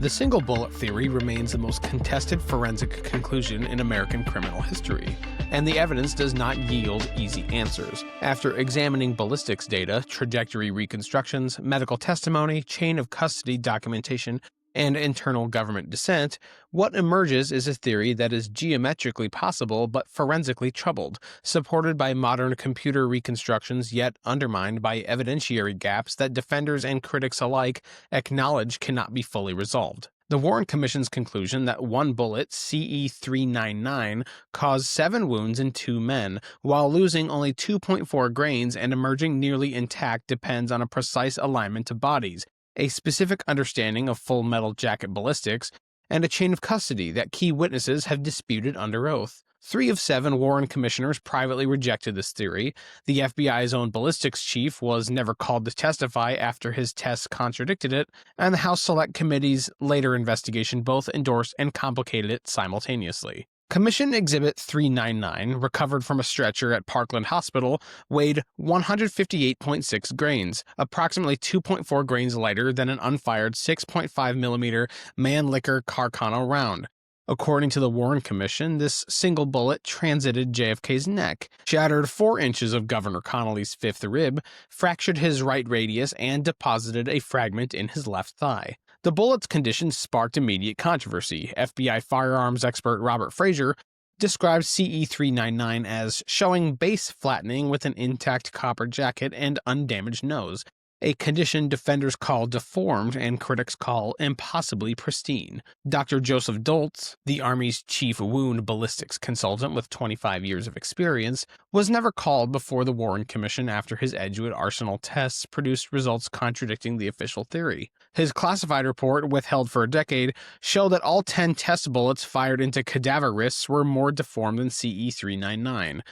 The single bullet theory remains the most contested forensic conclusion in American criminal history, and the evidence does not yield easy answers. After examining ballistics data, trajectory reconstructions, medical testimony, chain of custody documentation, and internal government dissent, what emerges is a theory that is geometrically possible but forensically troubled, supported by modern computer reconstructions yet undermined by evidentiary gaps that defenders and critics alike acknowledge cannot be fully resolved. The Warren Commission's conclusion that one bullet, CE-399, caused 7 wounds in 2 men, while losing only 2.4 grains and emerging nearly intact, depends on a precise alignment of bodies, a specific understanding of full metal jacket ballistics, and a chain of custody that key witnesses have disputed under oath. 3 of 7 Warren commissioners privately rejected this theory. The FBI's own ballistics chief was never called to testify after his tests contradicted it, and the House Select Committee's later investigation both endorsed and complicated it simultaneously. Commission Exhibit 399, recovered from a stretcher at Parkland Hospital, weighed 158.6 grains, approximately 2.4 grains lighter than an unfired 6.5mm Mannlicher Carcano round. According to the Warren Commission, this single bullet transited JFK's neck, shattered 4 inches of Governor Connolly's 5th rib, fractured his right radius, and deposited a fragment in his left thigh. The bullet's condition sparked immediate controversy. FBI firearms expert Robert Frazier described CE-399 as showing base flattening with an intact copper jacket and undamaged nose, a condition defenders call deformed and critics call impossibly pristine. Dr. Joseph Doltz, the Army's chief wound ballistics consultant with 25 years of experience, was never called before the Warren Commission after his Edgewood Arsenal tests produced results contradicting the official theory. His classified report, withheld for a decade, showed that all 10 test bullets fired into cadaver wrists were more deformed than CE-399.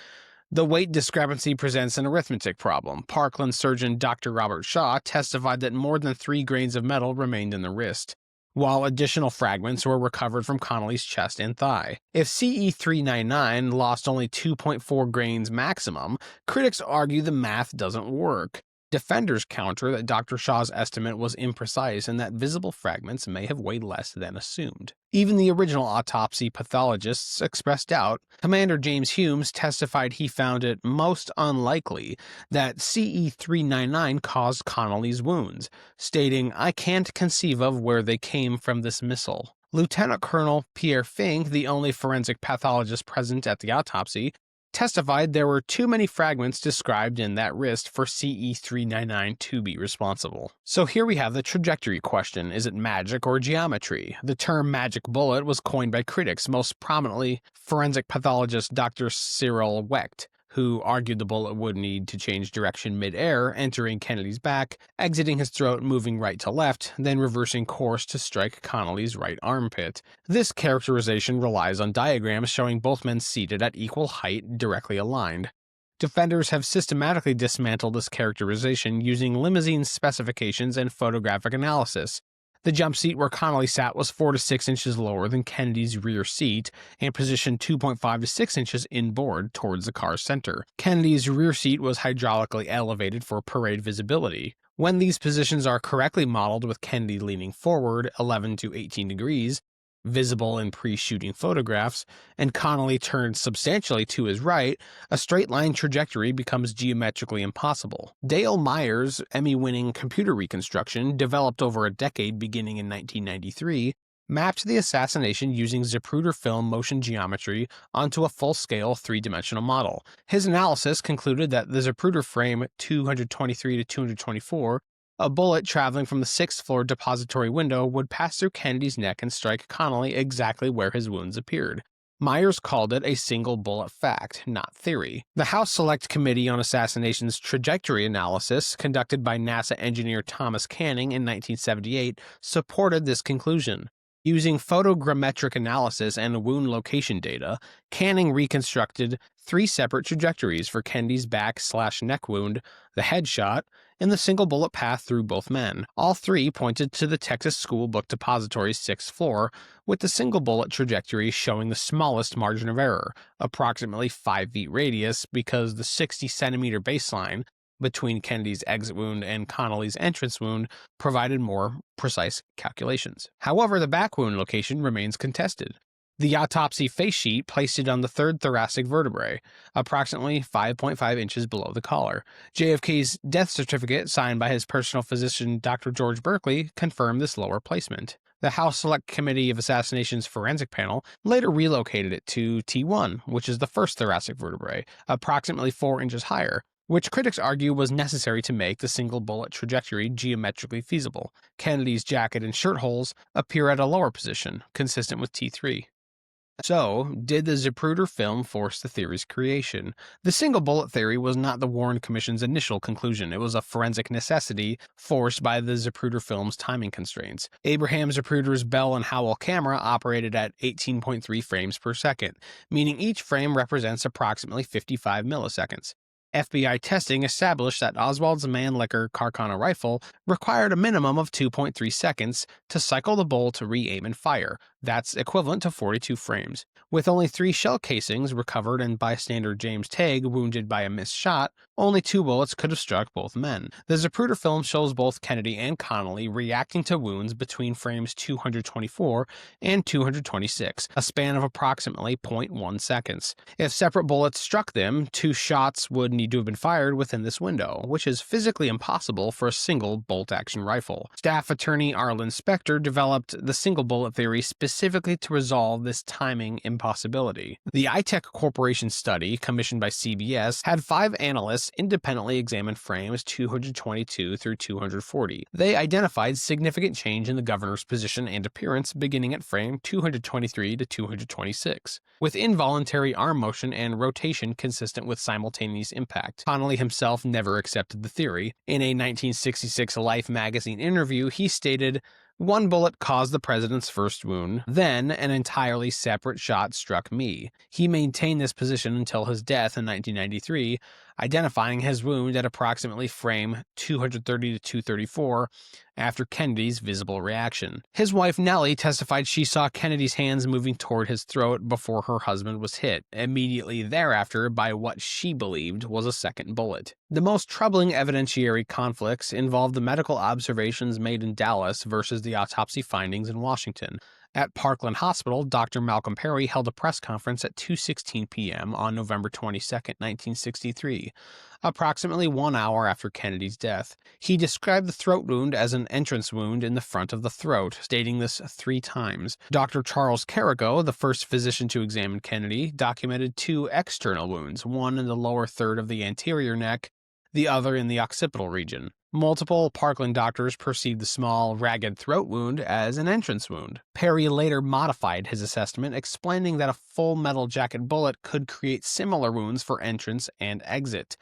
The weight discrepancy presents an arithmetic problem. Parkland surgeon Dr. Robert Shaw testified that more than 3 grains of metal remained in the wrist, while additional fragments were recovered from Connolly's chest and thigh. If CE-399 lost only 2.4 grains maximum, critics argue the math doesn't work. Defenders counter that Dr. Shaw's estimate was imprecise and that visible fragments may have weighed less than assumed. Even the original autopsy pathologists expressed doubt. Commander James Humes testified he found it most unlikely that CE-399 caused Connolly's wounds, stating, "I can't conceive of where they came from this missile." Lieutenant Colonel Pierre Fink, the only forensic pathologist present at the autopsy, testified there were too many fragments described in that wrist for CE-399 to be responsible. So here we have the trajectory question. Is it magic or geometry? The term magic bullet was coined by critics, most prominently forensic pathologist Dr. Cyril Wecht, who argued the bullet would need to change direction mid-air, entering Kennedy's back, exiting his throat, moving right to left, then reversing course to strike Connolly's right armpit. This characterization relies on diagrams showing both men seated at equal height, directly aligned. Defenders have systematically dismantled this characterization using limousine specifications and photographic analysis. The jump seat where Connolly sat was 4 to 6 inches lower than Kennedy's rear seat and positioned 2.5 to 6 inches inboard towards the car's center. Kennedy's rear seat was hydraulically elevated for parade visibility. When these positions are correctly modeled with Kennedy leaning forward 11 to 18 degrees, visible in pre-shooting photographs, and Connolly turned substantially to his right, a straight-line trajectory becomes geometrically impossible. Dale Myers' Emmy-winning computer reconstruction, developed over a decade beginning in 1993, mapped the assassination using Zapruder film motion geometry onto a full-scale 3-dimensional model. His analysis concluded that the Zapruder frame 223 to 224, a bullet traveling from the 6th floor depository window, would pass through Kennedy's neck and strike Connolly exactly where his wounds appeared. Myers called it a single bullet fact, not theory. The House Select Committee on Assassinations trajectory analysis, conducted by NASA engineer Thomas Canning in 1978, supported this conclusion. Using photogrammetric analysis and wound location data, Canning reconstructed 3 separate trajectories for Kennedy's back/neck wound, the headshot, and the single bullet path through both men. All 3 pointed to the Texas School Book Depository's 6th floor, with the single bullet trajectory showing the smallest margin of error, approximately 5 feet radius, because the 60-centimeter baseline between Kennedy's exit wound and Connolly's entrance wound provided more precise calculations. However, the back wound location remains contested. The autopsy face sheet placed it on the third thoracic vertebrae, approximately 5.5 inches below the collar. JFK's death certificate, signed by his personal physician Dr. George Berkeley, confirmed this lower placement. The House Select Committee of Assassination's forensic panel later relocated it to T1, which is the first thoracic vertebrae, approximately 4 inches higher, which critics argue was necessary to make the single bullet trajectory geometrically feasible. Kennedy's jacket and shirt holes appear at a lower position, consistent with T3. So, did the Zapruder film force the theory's creation? The single bullet theory was not the Warren Commission's initial conclusion. It was a forensic necessity forced by the Zapruder film's timing constraints. Abraham Zapruder's Bell and Howell camera operated at 18.3 frames per second, meaning each frame represents approximately 55 milliseconds. FBI testing established that Oswald's Mannlicher Carcano rifle required a minimum of 2.3 seconds to cycle the bolt to re-aim and fire. That's equivalent to 42 frames. With only 3 shell casings recovered and bystander James Tague wounded by a missed shot, only 2 bullets could have struck both men. The Zapruder film shows both Kennedy and Connolly reacting to wounds between frames 224 and 226, a span of approximately 0.1 seconds. If separate bullets struck them, 2 shots would need to have been fired within this window, which is physically impossible for a single bolt-action rifle. Staff attorney Arlen Specter developed the single bullet theory specifically to resolve this timing impossibility. The iTech Corporation study, commissioned by CBS, had 5 analysts independently examine frames 222 through 240. They identified significant change in the governor's position and appearance beginning at frame 223 to 226, with involuntary arm motion and rotation consistent with simultaneous impact. Connolly himself never accepted the theory. In a 1966 Life magazine interview, he stated, "One bullet caused the president's first wound, then an entirely separate shot struck me." He maintained this position until his death in 1993, identifying his wound at approximately frame 230 to 234 after Kennedy's visible reaction. His wife Nellie testified she saw Kennedy's hands moving toward his throat before her husband was hit, immediately thereafter by what she believed was a second bullet. The most troubling evidentiary conflicts involved the medical observations made in Dallas versus the autopsy findings in Washington. At Parkland Hospital, Dr. Malcolm Perry held a press conference at 2:16 p.m. on November 22, 1963, approximately 1 hour after Kennedy's death. He described the throat wound as an entrance wound in the front of the throat, stating this 3 times. Dr. Charles Carrigo, the first physician to examine Kennedy, documented 2 external wounds, one in the lower third of the anterior neck, the other in the occipital region. Multiple Parkland doctors perceived the small, ragged throat wound as an entrance wound. Perry later modified his assessment, explaining that a full metal jacket bullet could create similar wounds for entrance and exit.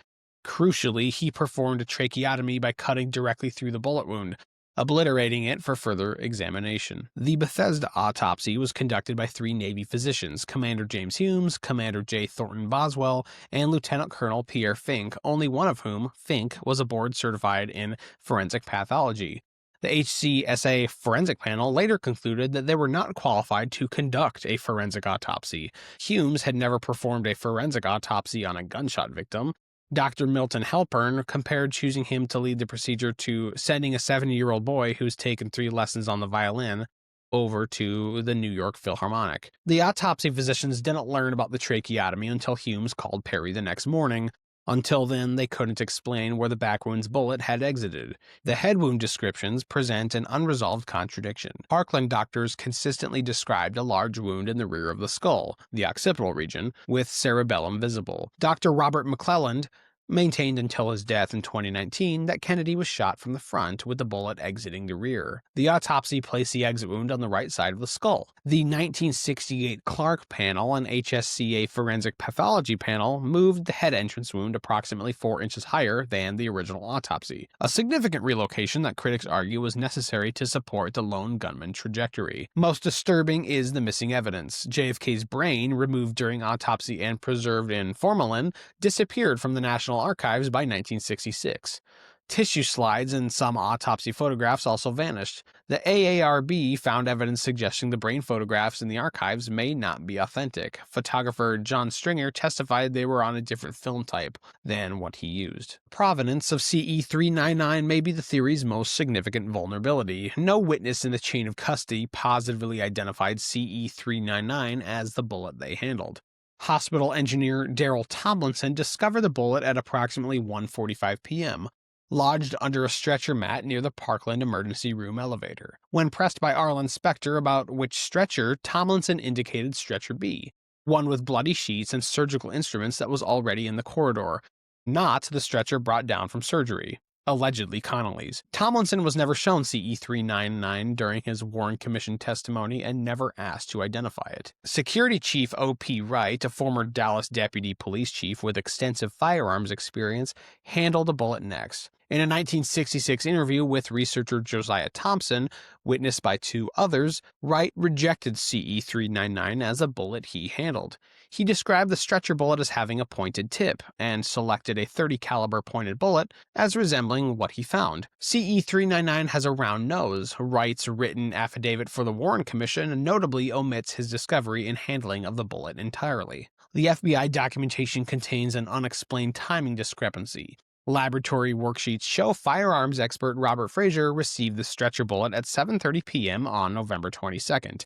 Crucially, he performed a tracheotomy by cutting directly through the bullet wound, obliterating it for further examination. The Bethesda autopsy was conducted by 3 Navy physicians, Commander James Humes, Commander J. Thornton Boswell, and Lieutenant Colonel Pierre Fink, only one of whom, Fink, was a board-certified in forensic pathology. The HCSA forensic panel later concluded that they were not qualified to conduct a forensic autopsy. Humes had never performed a forensic autopsy on a gunshot victim. Dr. Milton Halpern compared choosing him to lead the procedure to sending a 70-year-old boy who's taken 3 lessons on the violin over to the New York Philharmonic. The autopsy physicians didn't learn about the tracheotomy until Humes called Perry the next morning. Until then, they couldn't explain where the back wound's bullet had exited. The head wound descriptions present an unresolved contradiction. Parkland doctors consistently described a large wound in the rear of the skull, the occipital region, with cerebellum visible. Dr. Robert McClelland maintained until his death in 2019 that Kennedy was shot from the front with the bullet exiting the rear. The autopsy placed the exit wound on the right side of the skull. The 1968 Clark panel and HSCA forensic pathology panel moved the head entrance wound approximately 4 inches higher than the original autopsy, a significant relocation that critics argue was necessary to support the lone gunman trajectory. Most disturbing is the missing evidence. JFK's brain, removed during autopsy and preserved in formalin, disappeared from the National Archives by 1966. Tissue slides and some autopsy photographs also vanished. The AARB found evidence suggesting the brain photographs in the archives may not be authentic. Photographer John Stringer testified they were on a different film type than what he used. Provenance of CE-399 may be the theory's most significant vulnerability. No witness in the chain of custody positively identified CE-399 as the bullet they handled. Hospital engineer Daryl Tomlinson discovered the bullet at approximately 1:45 p.m., lodged under a stretcher mat near the Parkland emergency room elevator. When pressed by Arlen Specter about which stretcher, Tomlinson indicated stretcher B, one with bloody sheets and surgical instruments that was already in the corridor, not the stretcher brought down from surgery, allegedly Connolly's. Tomlinson was never shown CE-399 during his Warren Commission testimony and never asked to identify it. Security Chief O.P. Wright, a former Dallas deputy police chief with extensive firearms experience, handled the bullet next. In a 1966 interview with researcher Josiah Thompson, witnessed by two others, Wright rejected CE-399 as a bullet he handled. He described the stretcher bullet as having a pointed tip, and selected a .30 caliber pointed bullet as resembling what he found. CE-399 has a round nose. Wright's written affidavit for the Warren Commission notably omits his discovery and handling of the bullet entirely. The FBI documentation contains an unexplained timing discrepancy. Laboratory worksheets show firearms expert Robert Frazier received the stretcher bullet at 7:30 p.m. on November 22nd.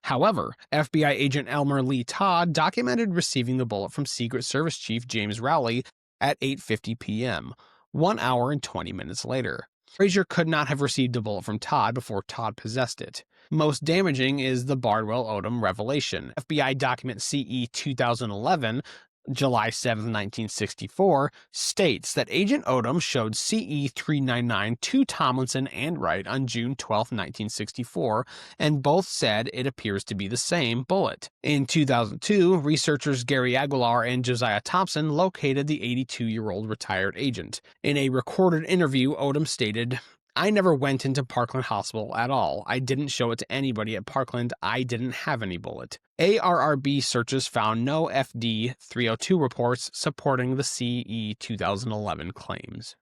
However, FBI agent Elmer Lee Todd documented receiving the bullet from Secret Service Chief James Rowley at 8:50 p.m., 1 hour and 20 minutes later. Frazier could not have received the bullet from Todd before Todd possessed it. Most damaging is the Bardwell Odom revelation. FBI document CE 2011, July 7, 1964, states that Agent Odom showed CE-399 to Tomlinson and Wright on June 12, 1964, and both said it appears to be the same bullet. In 2002, researchers Gary Aguilar and Josiah Thompson located the 82-year-old retired agent. In a recorded interview, Odom stated, "I never went into Parkland Hospital at all. I didn't show it to anybody at Parkland. I didn't have any bullet." ARRB searches found no FD 302 reports supporting the CE 2011 claims.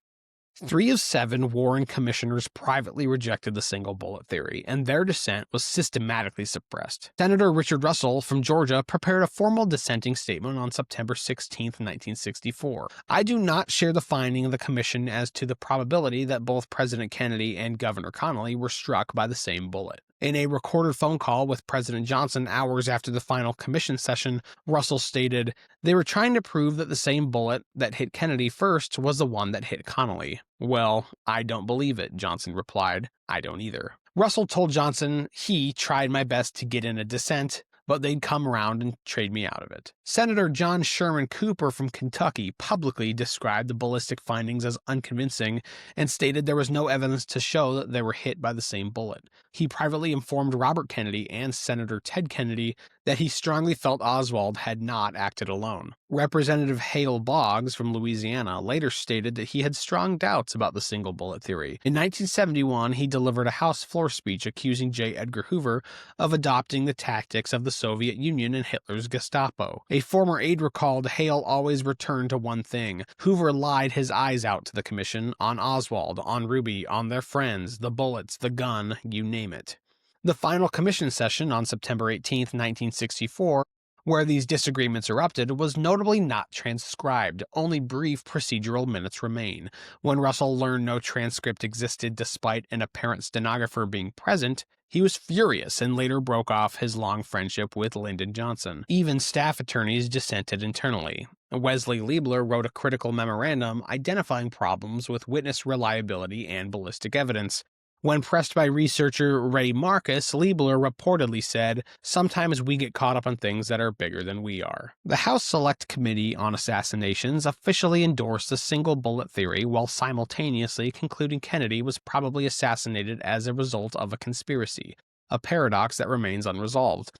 3 of 7 Warren commissioners privately rejected the single bullet theory, and their dissent was systematically suppressed. Senator Richard Russell from Georgia prepared a formal dissenting statement on September 16, 1964. "I do not share the finding of the commission as to the probability that both President Kennedy and Governor Connally were struck by the same bullet." In a recorded phone call with President Johnson hours after the final commission session, Russell stated, "They were trying to prove that the same bullet that hit Kennedy first was the one that hit Connally." "Well, I don't believe it," Johnson replied. "I don't either." Russell told Johnson he tried my best to get in a dissent, but they'd come around and trade me out of it. Senator John Sherman Cooper from Kentucky publicly described the ballistic findings as unconvincing and stated there was no evidence to show that they were hit by the same bullet. He privately informed Robert Kennedy and Senator Ted Kennedy that he strongly felt Oswald had not acted alone. Representative Hale Boggs from Louisiana later stated that he had strong doubts about the single bullet theory. In 1971, he delivered a House floor speech accusing J. Edgar Hoover of adopting the tactics of the Soviet Union and Hitler's Gestapo. A former aide recalled Hale always returned to one thing. Hoover lied his eyes out to the commission on Oswald, on Ruby, on their friends, the bullets, the gun, you name it. The final commission session on September 18, 1964, where these disagreements erupted, was notably not transcribed. Only brief procedural minutes remain. When Russell learned no transcript existed despite an apparent stenographer being present, he was furious and later broke off his long friendship with Lyndon Johnson. Even staff attorneys dissented internally. Wesley Liebler wrote a critical memorandum identifying problems with witness reliability and ballistic evidence. When pressed by researcher Ray Marcus, Liebler reportedly said, "Sometimes we get caught up on things that are bigger than we are." The House Select Committee on Assassinations officially endorsed the single bullet theory while simultaneously concluding Kennedy was probably assassinated as a result of a conspiracy, a paradox that remains unresolved.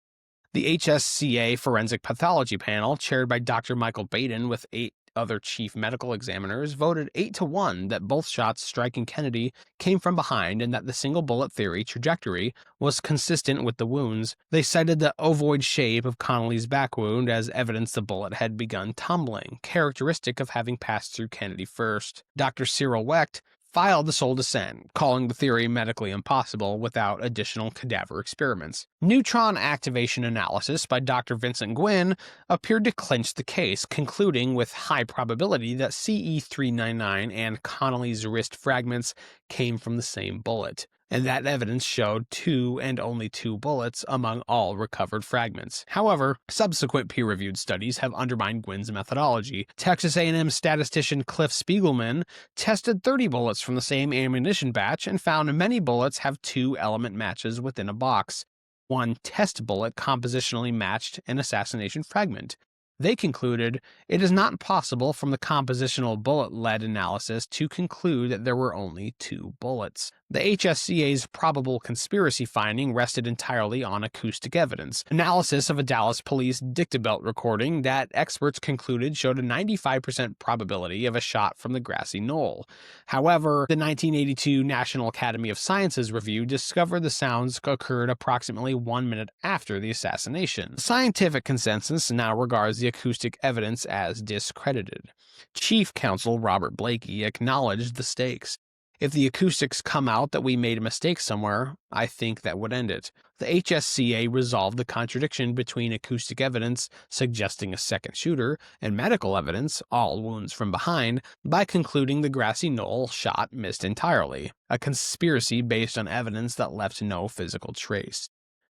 The HSCA Forensic Pathology Panel, chaired by Dr. Michael Baden with 8 other chief medical examiners, voted 8-1 that both shots striking Kennedy came from behind and that the single bullet theory trajectory was consistent with the wounds. They cited the ovoid shape of Connally's back wound as evidence the bullet had begun tumbling, characteristic of having passed through Kennedy first. Dr. Cyril Wecht, filed the sole dissent, calling the theory medically impossible without additional cadaver experiments. Neutron activation analysis by Dr. Vincent Gwynn appeared to clinch the case, concluding with high probability that CE-399 and Connolly's wrist fragments came from the same bullet, and that evidence showed 2 and only 2 bullets among all recovered fragments. However, subsequent peer-reviewed studies have undermined Gwynn's methodology. Texas A&M statistician Cliff Spiegelman tested 30 bullets from the same ammunition batch and found many bullets have 2 element matches within a box. One test bullet compositionally matched an assassination fragment. They concluded it is not possible from the compositional bullet lead analysis to conclude that there were only 2 bullets. The HSCA's probable conspiracy finding rested entirely on acoustic evidence. Analysis of a Dallas police dictabelt recording that experts concluded showed a 95% probability of a shot from the grassy knoll. However, the 1982 National Academy of Sciences review discovered the sounds occurred approximately 1 minute after the assassination. Scientific consensus now regards the acoustic evidence as discredited. Chief Counsel Robert Blakey acknowledged the stakes. If the acoustics come out that we made a mistake somewhere, I think that would end it. The HSCA resolved the contradiction between acoustic evidence suggesting a second shooter and medical evidence, all wounds from behind, by concluding the grassy knoll shot missed entirely, a conspiracy based on evidence that left no physical trace.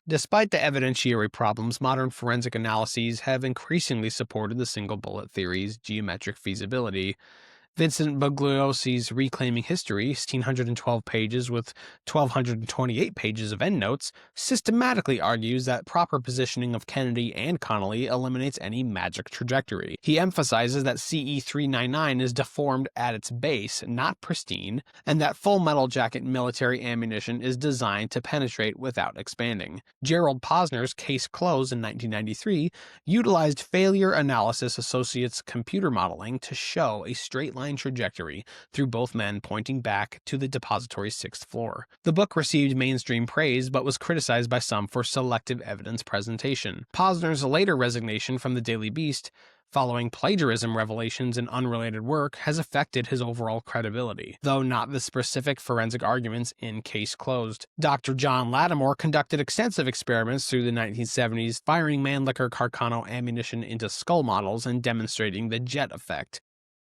Despite the evidentiary problems, modern forensic analyses have increasingly supported the single bullet theory's geometric feasibility. Vincent Bugliosi's Reclaiming History, 1,612 pages with 1,228 pages of endnotes, systematically argues that proper positioning of Kennedy and Connolly eliminates any magic trajectory. He emphasizes that CE-399 is deformed at its base, not pristine, and that full metal jacket military ammunition is designed to penetrate without expanding. Gerald Posner's Case Closed in 1993 utilized Failure Analysis Associates computer modeling to show a straight line trajectory through both men pointing back to the depository's 6th floor. The book received mainstream praise but was criticized by some for selective evidence presentation. Posner's later resignation from the Daily Beast following plagiarism revelations in unrelated work has affected his overall credibility, though not the specific forensic arguments in Case Closed. Dr. John Lattimore conducted extensive experiments through the 1970s, firing Mannlicher Carcano ammunition into skull models and demonstrating the jet effect,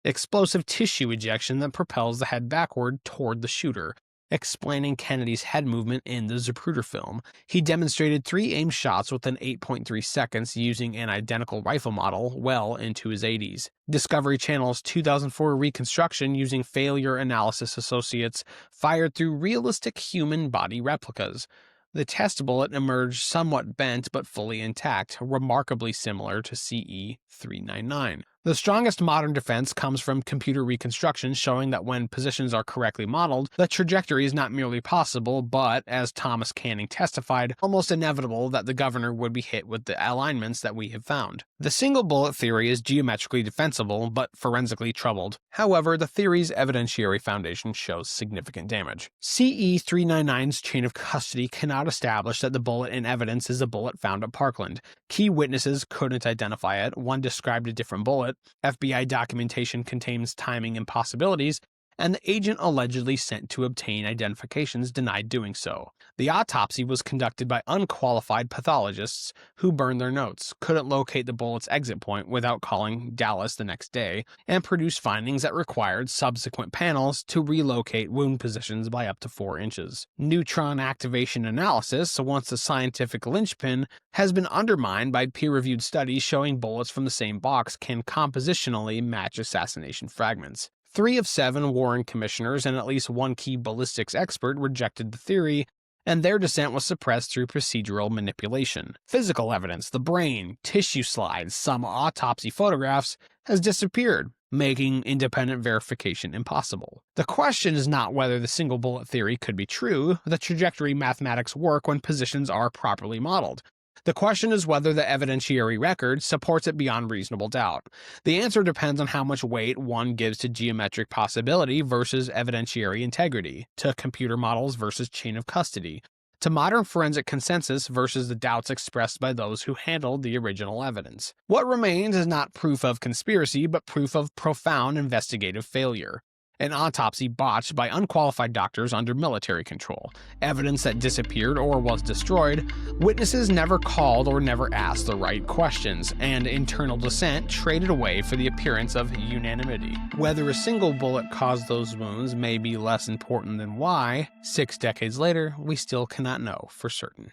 explosive tissue ejection that propels the head backward toward the shooter, explaining Kennedy's head movement in the Zapruder film. He demonstrated 3 aimed shots within 8.3 seconds using an identical rifle model well into his 80s. Discovery Channel's 2004 reconstruction using Failure Analysis Associates fired through realistic human body replicas. The test bullet emerged somewhat bent but fully intact, remarkably similar to CE-399. The strongest modern defense comes from computer reconstruction showing that when positions are correctly modeled, the trajectory is not merely possible, but, as Thomas Canning testified, almost inevitable that the governor would be hit with the alignments that we have found. The single bullet theory is geometrically defensible, but forensically troubled. However, the theory's evidentiary foundation shows significant damage. CE-399's chain of custody cannot establish that the bullet in evidence is the bullet found at Parkland. Key witnesses couldn't identify it. One described a different bullet. FBI documentation contains timing impossibilities, and the agent allegedly sent to obtain identifications denied doing so. The autopsy was conducted by unqualified pathologists who burned their notes, couldn't locate the bullet's exit point without calling Dallas the next day, and produced findings that required subsequent panels to relocate wound positions by up to 4 inches. Neutron activation analysis, once a scientific linchpin, has been undermined by peer-reviewed studies showing bullets from the same box can compositionally match assassination fragments. 3 of 7 Warren commissioners and at least 1 key ballistics expert rejected the theory, and their dissent was suppressed through procedural manipulation. Physical evidence, the brain, tissue slides, some autopsy photographs, has disappeared, making independent verification impossible. The question is not whether the single bullet theory could be true. The trajectory mathematics work when positions are properly modeled. The question is whether the evidentiary record supports it beyond reasonable doubt. The answer depends on how much weight one gives to geometric possibility versus evidentiary integrity, to computer models versus chain of custody, to modern forensic consensus versus the doubts expressed by those who handled the original evidence. What remains is not proof of conspiracy, but proof of profound investigative failure. An autopsy botched by unqualified doctors under military control, evidence that disappeared or was destroyed, witnesses never called or never asked the right questions, and internal dissent traded away for the appearance of unanimity. Whether a single bullet caused those wounds may be less important than why, 6 decades later, we still cannot know for certain.